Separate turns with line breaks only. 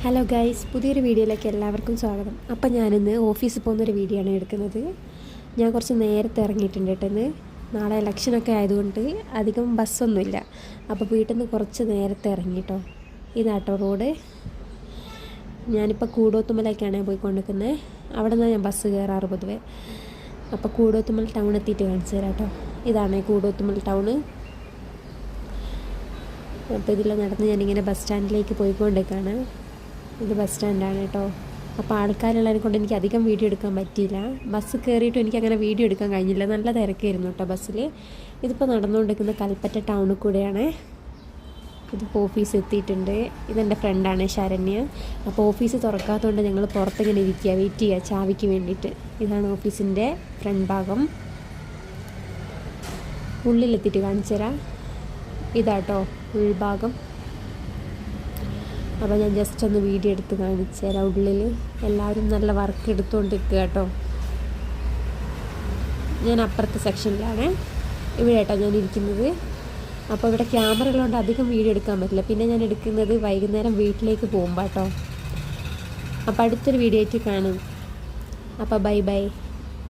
Hello guys, പുതിയൊരു വീഡിയോയിലേക്ക് എല്ലാവർക്കും സ്വാഗതം. അപ്പം ഞാനിന്ന് ഓഫീസിൽ പോകുന്നൊരു വീഡിയോ ആണ് എടുക്കുന്നത്. ഞാൻ കുറച്ച് നേരത്തെ ഇറങ്ങിയിട്ടുണ്ട് കേട്ടെന്ന്. നാളെ ഇലക്ഷനൊക്കെ ആയതുകൊണ്ട് അധികം ബസ്സൊന്നുമില്ല. അപ്പോൾ വീട്ടിൽ നിന്ന് കുറച്ച് നേരത്തെ ഇറങ്ങിട്ടോ. ഇതാട്ടോ റോഡ്. ഞാനിപ്പോൾ കൂടോത്തുമലേക്കാണ് പോയിക്കൊണ്ടിരിക്കുന്നത്. അവിടെ നിന്നാണ് ഞാൻ ബസ് കയറാറ് പൊതുവെ. അപ്പോൾ കൂടോത്തുമൽ ടൗൺ എത്തിയിട്ട് കാണിച്ചു തരാം കേട്ടോ. ഇതാണ് കൂടോത്തുമൽ ടൗണ്. അപ്പോൾ ഇതിൽ നടന്ന് ഞാനിങ്ങനെ ബസ് സ്റ്റാൻഡിലേക്ക് പോയിക്കൊണ്ടിരിക്കുകയാണ്. ഇത് ബസ് സ്റ്റാൻഡാണ് കേട്ടോ. അപ്പോൾ ആൾക്കാരുള്ളതിനെ കൊണ്ട് എനിക്ക് അധികം വീഡിയോ എടുക്കാൻ പറ്റിയില്ല. ബസ് കയറിയിട്ടും എനിക്ക് അങ്ങനെ വീഡിയോ എടുക്കാൻ കഴിഞ്ഞില്ല. നല്ല തിരക്കായിരുന്നു കേട്ടോ ബസ്സിൽ. ഇതിപ്പോൾ നടന്നുകൊണ്ടിരിക്കുന്ന കൽപ്പറ്റ ടൗണിൽ കൂടെയാണ്. ഇതിപ്പോൾ ഓഫീസ് എത്തിയിട്ടുണ്ട്. ഇതെൻ്റെ ഫ്രണ്ടാണ് ശരണ്യ. അപ്പോൾ ഓഫീസ് തുറക്കാത്തതുകൊണ്ട് ഞങ്ങൾ പുറത്തിങ്ങനെ ഇരിക്കുക, വെയിറ്റ് ചെയ്യുക ചാവിക്ക് വേണ്ടിയിട്ട്. ഇതാണ് ഓഫീസിൻ്റെ ഫ്രണ്ട് ഭാഗം. ഉള്ളിലെത്തിയിട്ട് കാണിച്ചു തരാം. ഇതാട്ടോ ഉൾഭാഗം. അപ്പോൾ ഞാൻ ജസ്റ്റ് ഒന്ന് വീഡിയോ എടുത്ത് കാണിച്ചു തരാം. ഉള്ളിൽ എല്ലാവരും നല്ല വർക്ക് എടുത്തുകൊണ്ടിരിക്കുക കേട്ടോ. ഞാൻ അപ്പുറത്തെ സെക്ഷനിലാണ് ഇവിടെ കേട്ടോ ഞാൻ ഇരിക്കുന്നത്. അപ്പോൾ ഇവിടെ ക്യാമറ ഉള്ളതുകൊണ്ട് അധികം വീഡിയോ എടുക്കാൻ പറ്റില്ല. പിന്നെ ഞാൻ എടുക്കുന്നത് വൈകുന്നേരം വീട്ടിലേക്ക് പോകുമ്പോൾ കേട്ടോ. അപ്പോൾ അടുത്തൊരു വീഡിയോ ആയിട്ട് കാണും. അപ്പോൾ ബൈ ബൈ.